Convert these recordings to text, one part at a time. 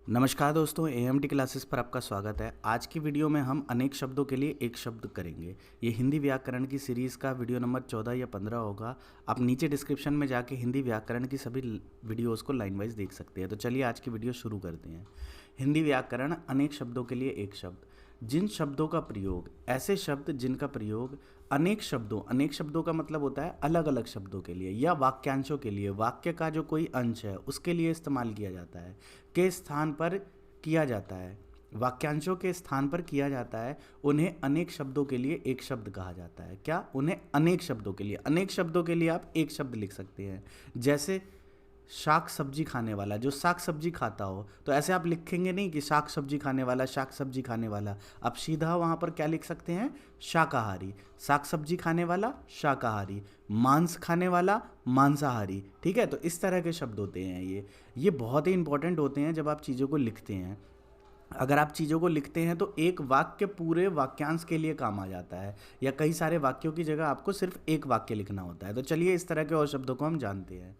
नमस्कार दोस्तों, EMT classes पर आपका स्वागत है। आज की वीडियो में हम अनेक शब्दों के लिए एक शब्द करेंगे। ये हिंदी व्याकरण की सीरीज़ का वीडियो नंबर 14 या 15 होगा। आप नीचे डिस्क्रिप्शन में जाके हिंदी व्याकरण की सभी वीडियोस को लाइन वाइज देख सकते हैं। तो चलिए आज की वीडियो शुरू करते हैं। हिंदी व्याकरण अनेक शब्दों के लिए एक शब्द। जिन शब्दों का प्रयोग, ऐसे शब्द जिनका प्रयोग अनेक शब्दों का मतलब होता है अलग अलग शब्दों के लिए या वाक्यांशों के लिए, वाक्य का जो कोई अंश है उसके लिए इस्तेमाल किया जाता है, के स्थान पर किया जाता है, वाक्यांशों के स्थान पर किया जाता है, उन्हें अनेक शब्दों के लिए एक शब्द कहा जाता है। क्या? उन्हें अनेक शब्दों के लिए आप एक शब्द लिख सकते हैं। जैसे शाक सब्जी खाने वाला, जो शाक सब्जी खाता हो, तो ऐसे आप लिखेंगे नहीं कि शाक सब्जी खाने वाला, शाक सब्जी खाने वाला। आप सीधा वहाँ पर क्या लिख सकते हैं? शाकाहारी। शाक सब्जी खाने वाला शाकाहारी, मांस खाने वाला मांसाहारी। ठीक है, तो इस तरह के शब्द होते हैं। ये बहुत ही इंपॉर्टेंट होते हैं जब आप चीज़ों को लिखते हैं। अगर आप चीज़ों को लिखते हैं तो एक वाक्य पूरे वाक्यांश के लिए काम आ जाता है, या कई सारे वाक्यों की जगह आपको सिर्फ एक वाक्य लिखना होता है। तो चलिए इस तरह के और शब्दों को हम जानते हैं।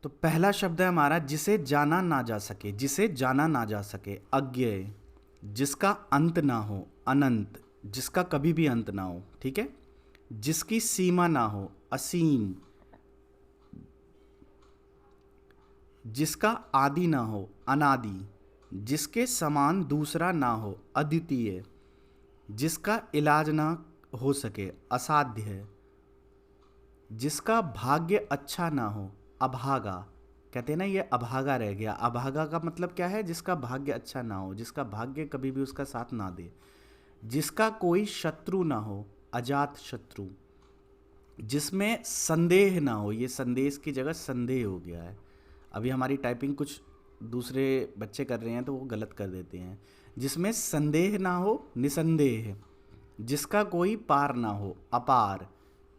तो पहला शब्द है हमारा जिसे जाना ना जा सके। जिसे जाना ना जा सके, अज्ञेय। जिसका अंत ना हो, अनंत। जिसका कभी भी अंत ना हो। ठीक है। जिसकी सीमा ना हो, असीम। जिसका आदि ना हो, अनादि। जिसके समान दूसरा ना हो, अद्वितीय। जिसका इलाज ना हो सके, असाध्य है। जिसका भाग्य अच्छा ना हो, अभागा। कहते हैं ना, ये अभागा रह गया। अभागा का मतलब क्या है? जिसका भाग्य अच्छा ना हो, जिसका भाग्य कभी भी उसका साथ ना दे। जिसका कोई शत्रु ना हो, अजात शत्रु। जिसमें संदेह ना हो, ये संदेश की जगह संदेह हो गया है। अभी हमारी टाइपिंग कुछ दूसरे बच्चे कर रहे हैं तो वो गलत कर देते हैं। जिसमें संदेह ना हो, निसंदेह। जिसका कोई पार ना हो, अपार।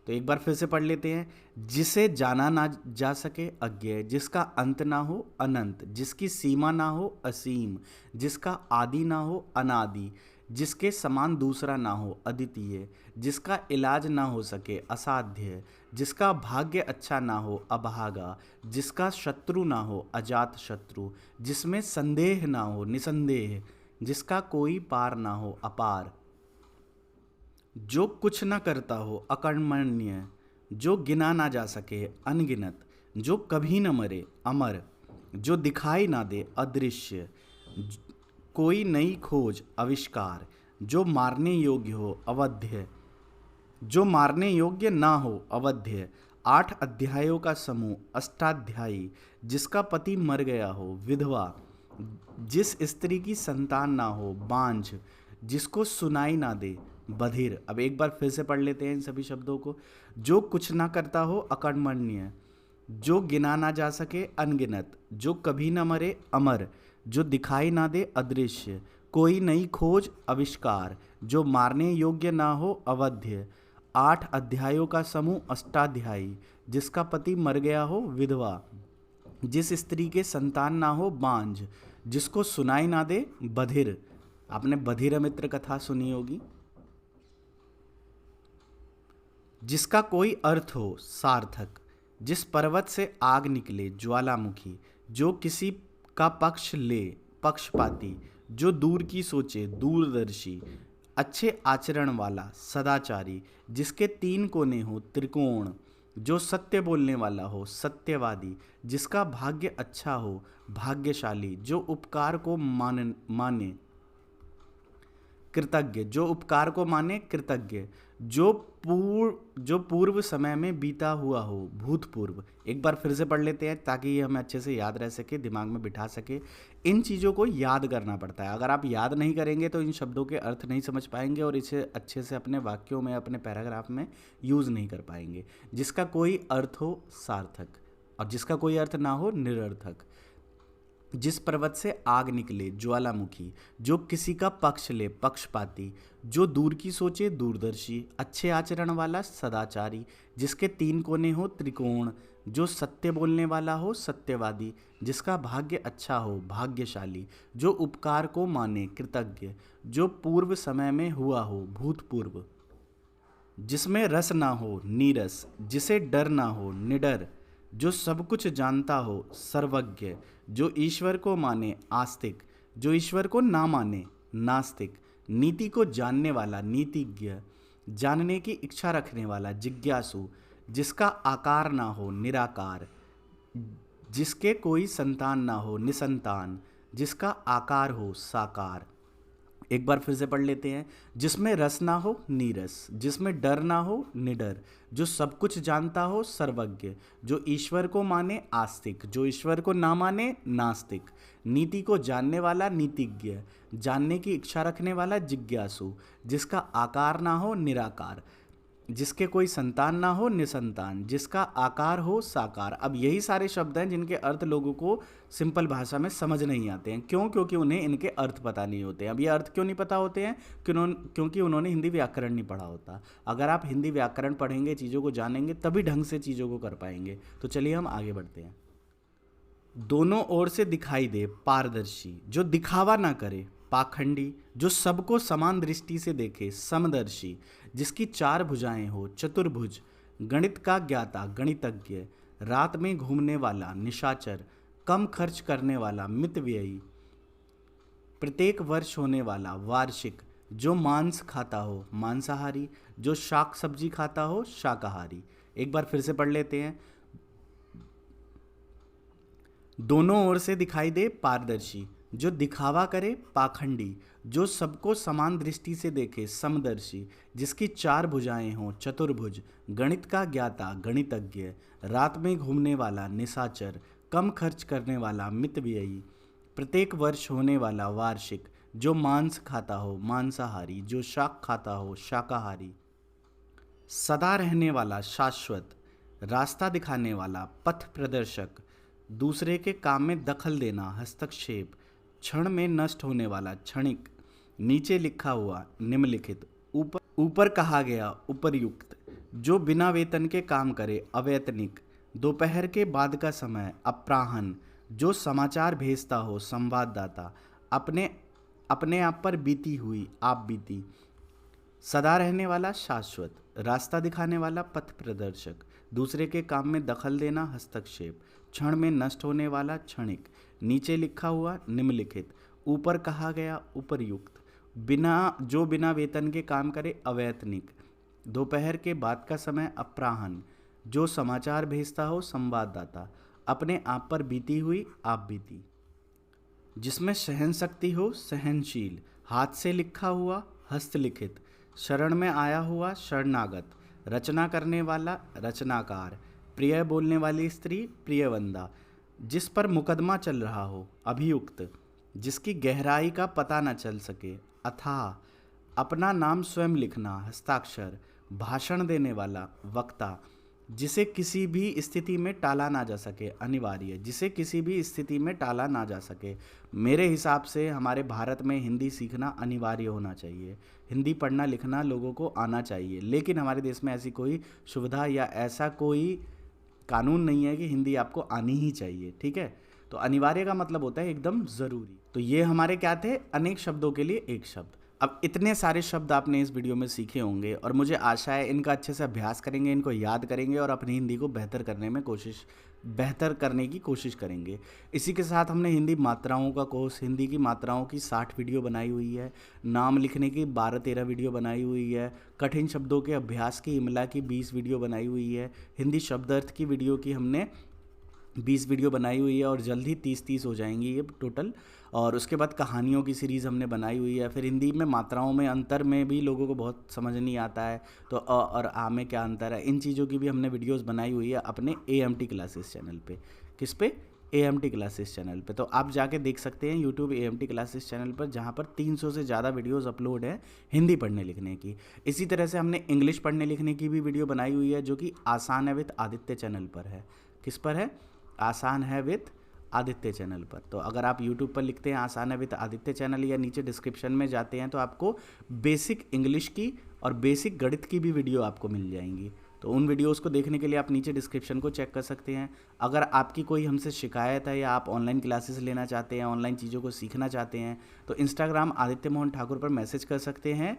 तो एक बार फिर से पढ़ लेते हैं। जिसे जाना ना जा सके, अज्ञेय। जिसका अंत ना हो, अनंत। जिसकी सीमा ना हो, असीम। जिसका आदि ना हो, अनादि। जिसके समान दूसरा ना हो, अद्वितीय। जिसका इलाज ना हो सके, असाध्य। जिसका भाग्य अच्छा ना हो, अभागा। जिसका शत्रु ना हो, अजात शत्रु। जिसमें संदेह ना हो, निसंदेह। जिसका कोई पार ना हो, अपार। जो कुछ न करता हो, अकर्मण्य। जो गिना ना जा सके, अनगिनत। जो कभी न मरे, अमर। जो दिखाई ना दे, अदृश्य। कोई नई खोज, आविष्कार। जो मारने योग्य हो, अवध्य। जो मारने योग्य ना हो, अवध्य। 8 अध्यायों का समूह, अष्टाध्यायी। जिसका पति मर गया हो, विधवा। जिस स्त्री की संतान ना हो, बांझ। जिसको सुनाई ना दे, बधिर। अब एक बार फिर से पढ़ लेते हैं इन सभी शब्दों को। जो कुछ ना करता हो, अकर्मण्य। जो गिना ना जा सके, अनगिनत। जो कभी ना मरे, अमर। जो दिखाई ना दे, अदृश्य। कोई नई खोज, आविष्कार। जो मारने योग्य ना हो, अवध्य। 8 अध्यायों का समूह, अष्टाध्यायी। जिसका पति मर गया हो, विधवा। जिस स्त्री के संतान ना हो, बांझ। जिसको सुनाई ना दे, बधिर। आपने बधिर मित्र कथा सुनी होगी। जिसका कोई अर्थ हो, सार्थक। जिस पर्वत से आग निकले, ज्वालामुखी। जो किसी का पक्ष ले, पक्षपाती। जो दूर की सोचे, दूरदर्शी। अच्छे आचरण वाला, सदाचारी। जिसके 3 कोने हो, त्रिकोण। जो सत्य बोलने वाला हो, सत्यवादी। जिसका भाग्य अच्छा हो, भाग्यशाली। जो उपकार को माने, कृतज्ञ। जो उपकार को माने, कृतज्ञ। जो पूर्व समय में बीता हुआ हो, भूतपूर्व। एक बार फिर से पढ़ लेते हैं ताकि ये हमें अच्छे से याद रह सके, दिमाग में बिठा सके। इन चीज़ों को याद करना पड़ता है। अगर आप याद नहीं करेंगे तो इन शब्दों के अर्थ नहीं समझ पाएंगे और इसे अच्छे से अपने वाक्यों में, अपने पैराग्राफ में यूज़ नहीं कर पाएंगे। जिसका कोई अर्थ हो, सार्थक। और जिसका कोई अर्थ ना हो, निरर्थक। जिस पर्वत से आग निकले, ज्वालामुखी। जो किसी का पक्ष ले, पक्षपाती। जो दूर की सोचे, दूरदर्शी। अच्छे आचरण वाला, सदाचारी। जिसके 3 कोने हो, त्रिकोण। जो सत्य बोलने वाला हो, सत्यवादी। जिसका भाग्य अच्छा हो, भाग्यशाली। जो उपकार को माने, कृतज्ञ। जो पूर्व समय में हुआ हो, भूतपूर्व। जिसमें रस ना हो, नीरस। जिसे डर ना हो, निडर। जो सब कुछ जानता हो, सर्वज्ञ। जो ईश्वर को माने, आस्तिक। जो ईश्वर को ना माने नास्तिक, नीति को जानने वाला नीतिज्ञ, जानने की इच्छा रखने वाला जिज्ञासु, जिसका आकार ना हो निराकार, जिसके कोई संतान ना हो निसंतान, जिसका आकार हो साकार। एक बार फिर से पढ़ लेते हैं। जिसमें रस ना हो नीरस, जिसमें डर ना हो निडर, जो सब कुछ जानता हो सर्वज्ञ, जो ईश्वर को माने आस्तिक, जो ईश्वर को ना माने नास्तिक, नीति को जानने वाला नीतिज्ञ, जानने की इच्छा रखने वाला जिज्ञासु, जिसका आकार ना हो निराकार, जिसके कोई संतान ना हो निसंतान, जिसका आकार हो साकार। अब यही सारे शब्द हैं जिनके अर्थ लोगों को सिंपल भाषा में समझ नहीं आते हैं। क्यों? क्योंकि उन्हें इनके अर्थ पता नहीं होते हैं। अब ये अर्थ क्यों नहीं पता होते हैं? क्योंकि उन्होंने हिंदी व्याकरण नहीं पढ़ा होता। अगर आप हिंदी व्याकरण पढ़ेंगे, चीज़ों को जानेंगे, तभी ढंग से चीज़ों को कर पाएंगे। तो चलिए हम आगे बढ़ते हैं। दोनों ओर से दिखाई दे पारदर्शी, जो दिखावा ना करे पाखंडी, जो सबको समान दृष्टि से देखे समदर्शी, जिसकी चार भुजाएं हो चतुर्भुज, गणित का ज्ञाता गणितज्ञ, रात में घूमने वाला निशाचर, कम खर्च करने वाला मितव्ययी, प्रत्येक वर्ष होने वाला वार्षिक, जो मांस खाता हो मांसाहारी, जो शाक सब्जी खाता हो शाकाहारी। एक बार फिर से पढ़ लेते हैं। दोनों ओर से दिखाई दे पारदर्शी, जो दिखावा करे पाखंडी, जो सबको समान दृष्टि से देखे समदर्शी, जिसकी चार भुजाएं हों चतुर्भुज, गणित का ज्ञाता गणितज्ञ, रात में घूमने वाला निशाचर, कम खर्च करने वाला मितव्ययी, प्रत्येक वर्ष होने वाला वार्षिक, जो मांस खाता हो मांसाहारी, जो शाक खाता हो शाकाहारी, सदा रहने वाला शाश्वत, रास्ता दिखाने वाला पथ प्रदर्शक, दूसरे के काम में दखल देना हस्तक्षेप, क्षण में नष्ट होने वाला क्षणिक, नीचे लिखा हुआ निम्नलिखित, ऊपर कहा गया उपर्युक्त, जो बिना वेतन के काम करे अवैतनिक, दोपहर के बाद का समय अपराह्न, जो समाचार भेजता हो संवाददाता, अपने आप पर बीती हुई आप बीती, सदा रहने वाला शाश्वत, रास्ता दिखाने वाला पथ प्रदर्शक, दूसरे के काम में दखल देना हस्तक्षेप, क्षण में नष्ट होने वाला क्षणिक, नीचे लिखा हुआ निम्नलिखित, ऊपर कहा गया उपर्युक्त, बिना वेतन के काम करे अवैतनिक, दोपहर के बाद का समय अपराह्न, जो समाचार भेजता हो संवाददाता, अपने आप पर बीती हुई आप बीती, जिसमें सहन शक्ति हो सहनशील, हाथ से लिखा हुआ हस्तलिखित, शरण में आया हुआ शरणागत, रचना करने वाला रचनाकार, प्रिय बोलने वाली स्त्री प्रियवंदा, जिस पर मुकदमा चल रहा हो अभियुक्त, जिसकी गहराई का पता न चल सके अथाह, अपना नाम स्वयं लिखना हस्ताक्षर, भाषण देने वाला वक्ता, जिसे किसी भी स्थिति में टाला ना जा सके अनिवार्य, जिसे किसी भी स्थिति में टाला ना जा सके। मेरे हिसाब से हमारे भारत में हिंदी सीखना अनिवार्य होना चाहिए, हिंदी पढ़ना लिखना लोगों को आना चाहिए, लेकिन हमारे देश में ऐसी कोई सुविधा या ऐसा कोई कानून नहीं है कि हिंदी आपको आनी ही चाहिए। ठीक है, तो अनिवार्य का मतलब होता है एकदम ज़रूरी। तो ये हमारे क्या थे, अनेक शब्दों के लिए एक शब्द। अब इतने सारे शब्द आपने इस वीडियो में सीखे होंगे और मुझे आशा है इनका अच्छे से अभ्यास करेंगे, इनको याद करेंगे और अपनी हिंदी को बेहतर करने की कोशिश करेंगे। इसी के साथ हमने हिंदी मात्राओं का कोर्स, हिंदी की मात्राओं की 60 वीडियो बनाई हुई है, नाम लिखने की 12-13 वीडियो बनाई हुई है, कठिन शब्दों के अभ्यास की इमला की 20 वीडियो बनाई हुई है, हिंदी शब्दार्थ की वीडियो की हमने 20 वीडियो बनाई हुई है और जल्द ही 30 हो जाएंगी ये टोटल। और उसके बाद कहानियों की सीरीज़ हमने बनाई हुई है। फिर हिंदी में मात्राओं में अंतर में भी लोगों को बहुत समझ नहीं आता है, तो अ और आ में क्या अंतर है, इन चीज़ों की भी हमने वीडियोस बनाई हुई है अपने AMT क्लासेस चैनल पे। किस पे? AMT क्लासेस चैनल पे। तो आप जाके देख सकते हैं यूट्यूब AMT क्लासेस चैनल पर, जहाँ पर 300 से ज़्यादा वीडियोज़ अपलोड है हिंदी पढ़ने लिखने की। इसी तरह से हमने इंग्लिश पढ़ने लिखने की भी वीडियो बनाई हुई है, जो कि आसान है विद आदित्य चैनल पर है। किस पर है? आसान है विद आदित्य चैनल पर। तो अगर आप YouTube पर लिखते हैं आसान है विद आदित्य चैनल या नीचे डिस्क्रिप्शन में जाते हैं तो आपको बेसिक इंग्लिश की और बेसिक गणित की भी वीडियो आपको मिल जाएंगी। तो उन वीडियोस को देखने के लिए आप नीचे डिस्क्रिप्शन को चेक कर सकते हैं। अगर आपकी कोई हमसे शिकायत है या आप ऑनलाइन क्लासेस लेना चाहते हैं, ऑनलाइन चीज़ों को सीखना चाहते हैं, तो इंस्टाग्राम आदित्य मोहन ठाकुर पर मैसेज कर सकते हैं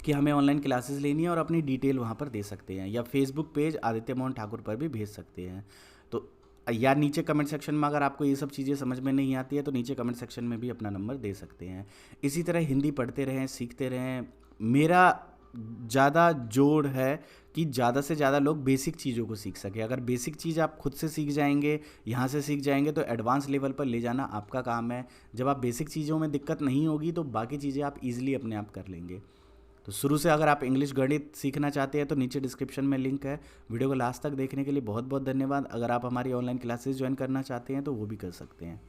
कि हमें ऑनलाइन क्लासेस लेनी है और अपनी डिटेल वहाँ पर दे सकते हैं, या फेसबुक पेज आदित्य मोहन ठाकुर पर भी भेज सकते हैं। तो या नीचे कमेंट सेक्शन में अगर आपको ये सब चीज़ें समझ में नहीं आती है तो नीचे कमेंट सेक्शन में भी अपना नंबर दे सकते हैं। इसी तरह हिंदी पढ़ते रहें, सीखते रहें। मेरा ज़्यादा जोर है कि ज़्यादा से ज़्यादा लोग बेसिक चीज़ों को सीख सकें। अगर बेसिक चीज़ आप खुद से सीख जाएंगे, यहाँ से सीख जाएंगे, तो एडवांस लेवल पर ले जाना आपका काम है। जब आप बेसिक चीज़ों में दिक्कत नहीं होगी तो बाकी चीज़ें आप ईजिली अपने आप कर लेंगे। तो शुरू से अगर आप इंग्लिश गणित सीखना चाहते हैं तो नीचे डिस्क्रिप्शन में लिंक है। वीडियो को लास्ट तक देखने के लिए बहुत बहुत धन्यवाद। अगर आप हमारी ऑनलाइन क्लासेस ज्वाइन करना चाहते हैं तो वो भी कर सकते हैं।